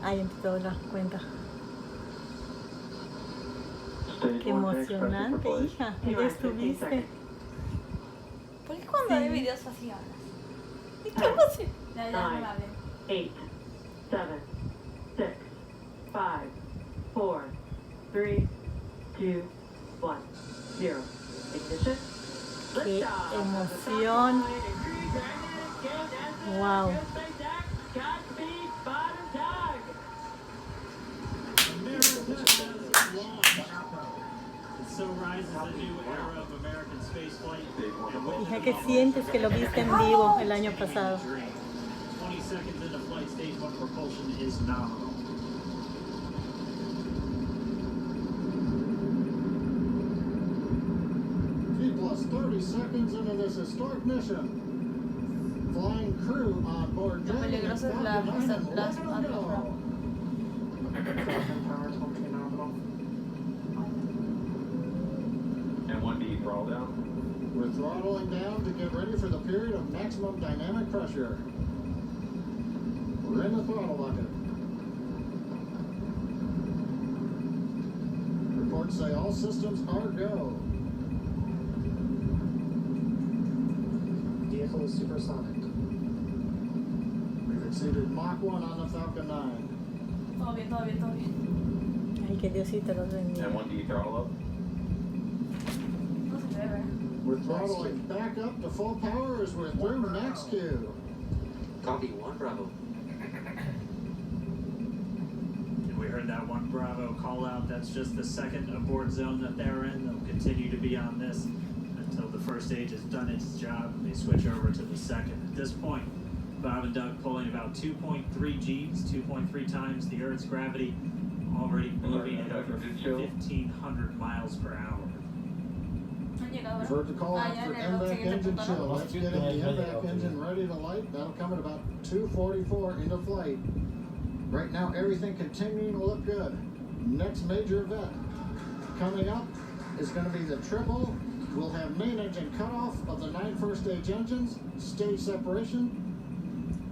Ahí empezó la cuenta. Qué emocionante, hija. Ya estuviste. ¿Por qué cuando hay videos así hablas? ¿Y qué emoción? Ya no me hables. 8, 7, 6, 5, 4, 3, 2, 1, 0. Ignition. Qué emoción. Wow. Hija, ¿qué sientes que lo viste en vivo el año pasado? Plus 30 seconds into this historic mission. Flying crew on board Lo peligroso es las M1D throttle down. We're throttling down to get ready for the period of maximum dynamic pressure. We're in the throttle bucket. Reports say all systems are go. Vehicle is supersonic. We've exceeded Mach 1 on the Falcon 9. Todo bien, todo bien, todo bien. Ay, que Diosito los bendiga. M1D throttle up. No se ve, ¿verdad? We're throttling back up to full power as we're through max Q. Copy 1 Bravo. And we heard that 1 Bravo call out. That's just the second abort zone that they're in. They'll continue to be on this until the first stage has done its job and they switch over to the second. At this point, Bob and Doug pulling about 2.3 Gs, 2.3 times the Earth's gravity, already moving at over 1,500 miles per hour. We've heard the call out for MVAC engine chill. Let's get the MVAC engine ready to light. That'll come at about 2:44 into flight. Right now, everything continuing to look good. Next major event coming up is going to be the triple. We'll have main engine cutoff of the 9 first stage engines, stage separation,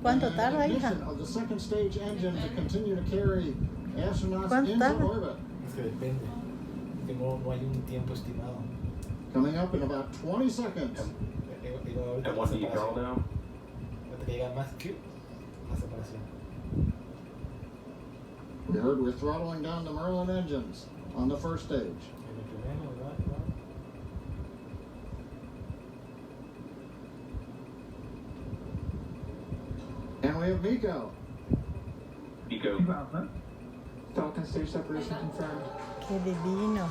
¿Cuánto and tarda, hija? ignition of the second stage engine to continue to carry astronauts into orbit. Es que depende, que no hay un tiempo estimado. Coming up in about 20 seconds. M1D throttle down. Hasta que llega más Q, la separación. We heard we're throttling down the Merlin engines on the first stage. En el primero, ¿verdad? And we have Miko. Eco. Falcon stage separation confirmed. Qué divino.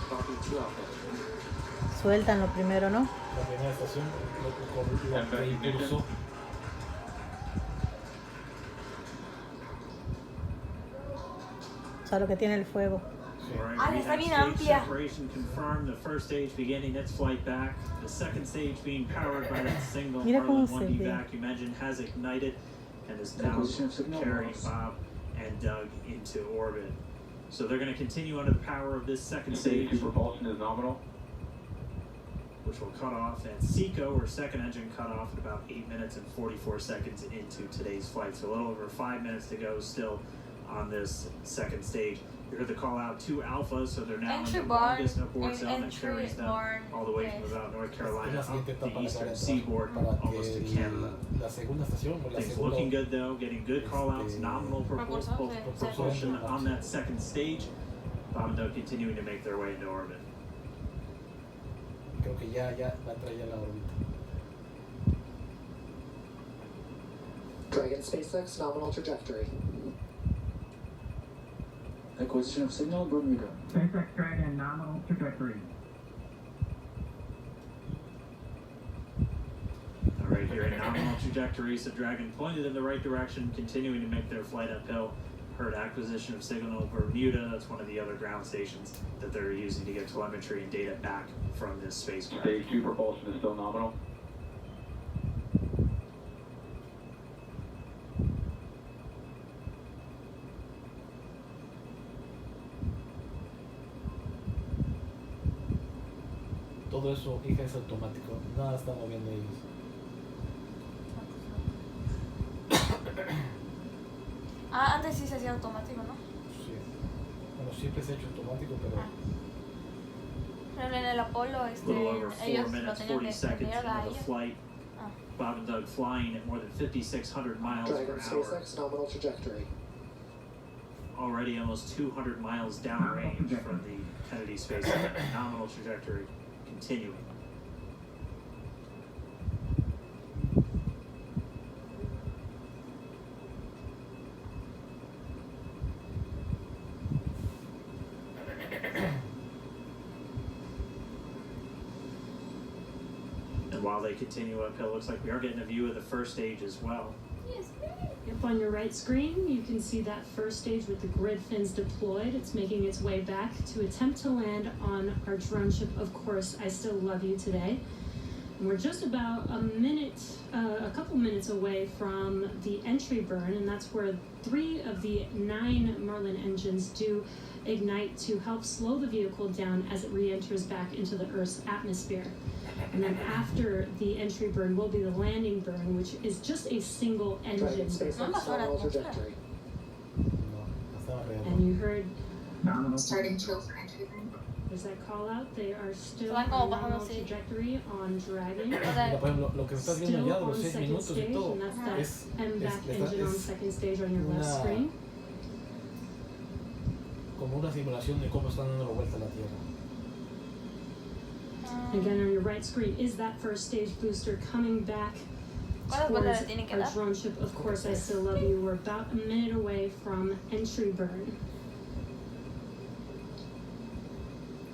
Falcon 2 Alpha. Sueltan lo primero, ¿no? La primera estación, lo que impulsó. O sea, lo que tiene el fuego. Ah, está bien amplia. Separation confirmed. The first stage beginning its flight back. The second stage being powered by that single Mira cómo Merlin se 1D ve. vacuum engine has ignited and is now carrying Bob and Doug into orbit. So they're going to continue under the power of this second Stage stage, 2 propulsion is nominal. which will cut off, and SECO, or second engine, cut off at about 8 minutes and 44 seconds into today's flight. So a little over 5 minutes to go still on this second stage. You heard the call out to Alpha, so they're now in the longest abort zone that carries them all the way from about North Carolina up the eastern seaboard, almost to Canada. La segunda estación, la Things segunda. looking good though, getting good call outs, nominal propulsion on that second stage. Bob and Doug continuing to make their way into orbit. Creo que ya va a entrar ya en la órbita. Dragon SpaceX nominal trajectory. Acquisition of signal, Bermuda. SpaceX Dragon nominal trajectory. All right, here in nominal trajectory, so Dragon pointed in the right direction, continuing to make their flight uphill. Heard acquisition of signal Bermuda. That's one of the other ground stations that they're using to get telemetry and data back from this spacecraft. Stage 2 propulsion is still nominal. Todo eso, hija, es automático. Nada está moviendo ellos. Ah, antes sí se hacía automático, ¿no? Sí. Bueno, siempre se ha hecho automático, pero Pero en el Apolo, A little over 4 ellos lo minutes, tenían 40 de seconds mierda a into the ellos. flight. Ah. Bob and Doug flying at more than 5,600 miles Dragon per hour. SpaceX nominal trajectory. Already almost 200 miles downrange from the Kennedy Space Center. Nominal trajectory continuing. And while they continue uphill, looks like we are getting a view of the first stage as well. Up on your right screen, you can see that first stage with the grid fins deployed. It's making its way back to attempt to land on our drone ship, Of Course I Still Love You Today. And we're just about a couple minutes away from the entry burn, and that's where 3 of the 9 Merlin engines do ignite to help slow the vehicle down as it re-enters back into the Earth's atmosphere. And then after the entry burn will be the landing burn, which is just a single Dragon engine. SpaceX nominal trajectory. no, estaba real. And you heard Starting chill for entry burn. there's that call out. They are still Van on como nominal bajando así. trajectory on Dragon. O Mira, sea, por ejemplo, lo que estás viendo Still ya de on los 6 second minutos y stage, todo and that's that es, MVAC es- engine on es second stage on your left una- screen. como una simulación de cómo están dando la vuelta a la Tierra. Again, on your right screen is that first stage booster coming back ¿cuántas towards vueltas le tienen que our dar? drone ship. Of Course I Still Love You. We're about a minute away from entry burn.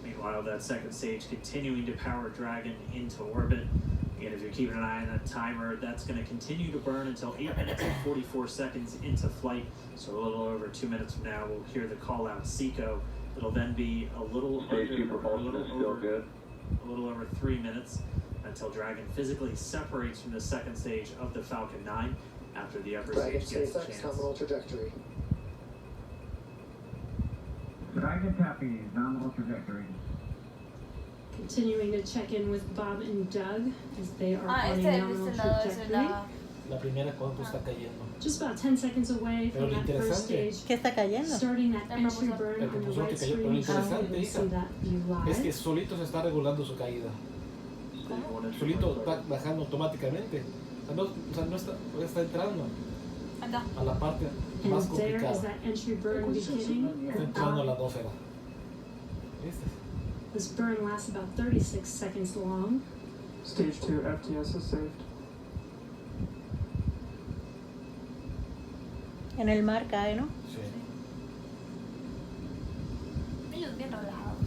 Meanwhile, that second stage continuing to power Dragon into orbit. Again, if you're keeping an eye on that timer, that's going to continue to burn until 8 minutes and 44 seconds into flight. So a little over 2 minutes from now, we'll hear the call out Seco. It'll then be a little Stage 2 under, a propulsion little is still over, good. a little over 3 minutes until Dragon physically separates from the second stage of the Falcon 9 after the upper Dragon stage gets a SpaceX chance. nominal trajectory. Dragon copy, nominal trajectory. Continuing to check in with Bob and Doug as they are Ah, on este a de nominal este lado es trajectory. la... La primera cuánto está cayendo. Just about 10 seconds away Pero from lo that first interesante- stage. ¿Qué está cayendo? Starting that El entry propulsor. burn El on your propulsor right que cayó, pero screen. interesante, You can hija, see that view Es que live. solito se está regulando su caída. Solito está bajando automáticamente. O sea, no está entrando Ahí está. a la parte And más there is complicada. that entry burn beginning. Está entrando a la atmósfera. ¿Viste? This burn lasts about 36 seconds long. Stage 2 FTS is saved. En el mar cae, ¿no? Sí. Ellos bien relajados.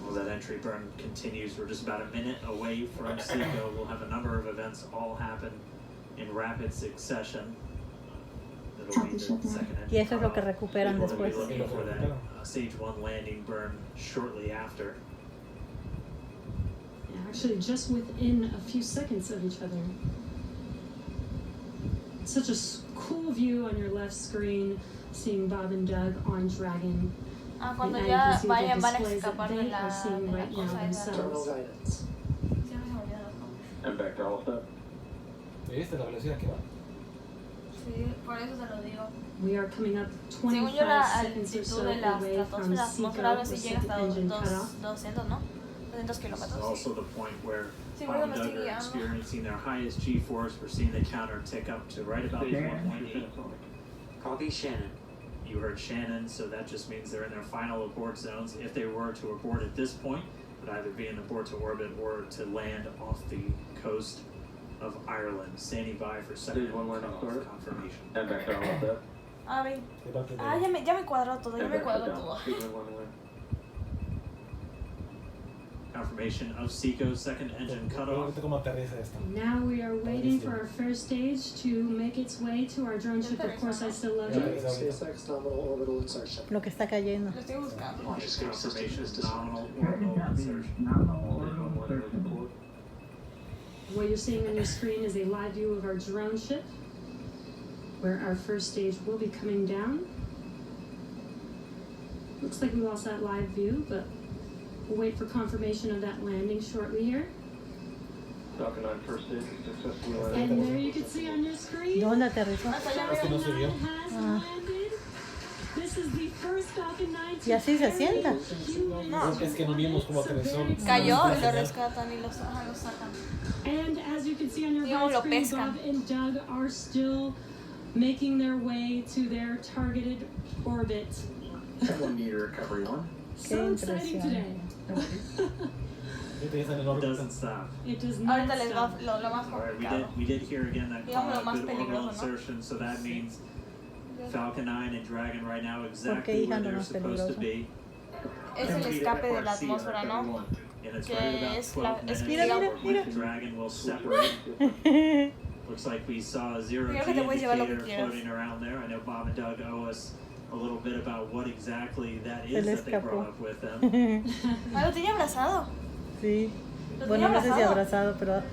Well, that entry burn continues. We're just about a minute away from Seco. We'll have a number of events all happen in rapid succession. That'll be the second Y entry eso es lo que cutoff. recuperan We'll be después. looking for that stage 1 landing burn shortly after. Yeah, actually, just within a few seconds of each other. Such a cool view on your left screen, seeing Bob and Doug on Dragon. Ah, cuando And ya you can see the van a displays that escapar de they la, are seeing de la right now cosa esa. Terminal themselves. guidance. Siempre se me olvidan los nombres. And back throttle step. ¿Viste la velocidad que va? Sí, por eso se lo digo. We are coming up Según yo, la 25 seconds or altitud so de la away from estratosfera, Seco atmósfera, algo with así llega second hasta engine cutoff. 200, ¿no? 200 This is kilómetros. also the point where Sí, Bob por eso and me Doug estoy are guiando. experiencing their highest G-force. We're seeing the counter tick up to right about 1.8. Copy Shannon. You heard Shannon, so that just means they're in their final abort zones. If they were to abort at this point, it would either be an abort to orbit or to land off the coast of Ireland. Standing by for second Stage 1 landing cutoff start. confirmation. And back throttle step. A ver. De parte de- Ah, ya me cuadró todo, ya And me back cuadró shut down. todo. Stage 1 landing. Confirmation of Seco's second engine Pero cutoff. ahorita cómo aterriza esta. Now we are waiting for our first stage to make its way to our drone ship. Of Course I Still Love You. Dragon SpaceX nominal orbital insertion. Lo que está cayendo. Lo estoy buscando. Launch escape system Confirmation is of disarmed. nominal Dragon orbital copy, insertion. nominal orbital insertion. What you're seeing on your screen is a live view of our drone ship, where our first stage will be coming down. Looks like we lost that live view, but we'll wait for confirmation of that landing shortly here. Falcon 9 first stage successfully landed. And there you can see on your screen, ¿Dónde aterrizó? Hasta allá, Es que mira. no se vio. has Ah. landed. this is the first Falcon 9 to Y así se carry sienta. humans. Es que no vimos cómo aterrizó. Cayó y lo rescatan y lo sacan. And as you can see on your Digamos, right lo screen, pescan. Bob and Doug are still making their way to their targeted orbit. 1 meter recovery 1. So exciting today. It doesn't stop. It does not Ahorita les va stop. lo más All right, complicado. we did hear again that Digamos, lo call más out, good orbital peligroso, ¿no? insertion, so that means Falcon 9 and Dragon right now Porque exactly hija where lo they're más supposed to peligroso. be. Es el escape de la atmósfera, ¿no? And it's Que right about es 12 la- minutes es- Mira, mira, when mira. the Dragon will separate. Looks like we saw a zero Creo G que te puedes llevar lo que indicator quieras. floating around there. I know Bob and Doug owe us a little bit about what exactly that Se is le that they escapó. brought up with them. Ah, lo tenía abrazado. Sí. Lo Bueno, tenía no sé si abrazado. abrazado, pero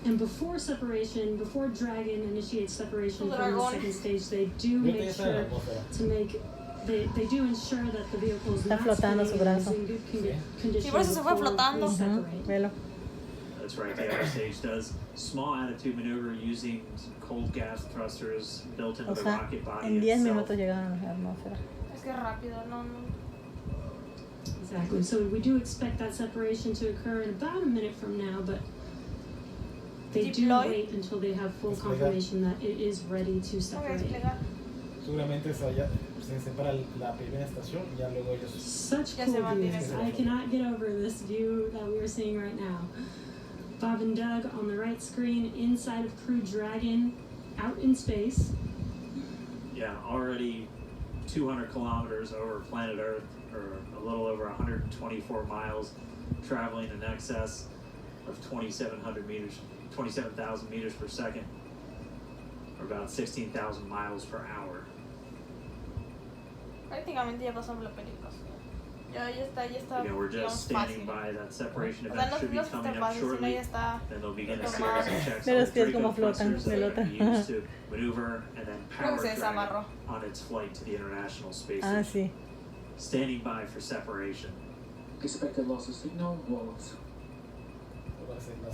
And before separation, before Dragon initiates separation from the Dragón. second stage, they do Ahorita ya make está en la sure atmósfera. to make they do ensure that the vehicle is Está not flotando su spinning and is brazo. in good Sí. condition Sí, por eso se fue before flotando. we ujú, separate. velo. That's right, the other stage does small attitude maneuver using cold gas thrusters built into O the sea, rocket body en 10 itself. minutos llegaron a la atmósfera. Es que es rápido, no. Exactly. So we do expect that separation to occur in about a minute from now, but they do Deploy. wait until they have full Desplegar. confirmation that it is ready to No voy a separate. desplegar. Seguramente se separa la primera estación y ya luego ellos. Such Ya se cool van views. directo. I cannot get over this view that we are seeing right now. Bob and Doug on the right screen, inside of Crew Dragon, out in space. Yeah, already 200 kilometers over planet Earth, or a little over 124 miles, traveling in excess of 2,700 meters, 27,000 meters per second, or about 16,000 miles per hour. Prácticamente ya pasamos la película. Ya está. Again, we're digamos, just standing fácil. by. That separation O sea, event no, should no be es que esté coming up fácil, sino shortly. ya está. Then they'll begin a Normal. series of checks Ve on los the pies Draco como flotan, thrusters that pelota. can be used to maneuver and then Creo power que se Dragon desamarró. on its flight to the International Space Ah, Station. sí. Standing by for separation. Expected loss of signal, walls.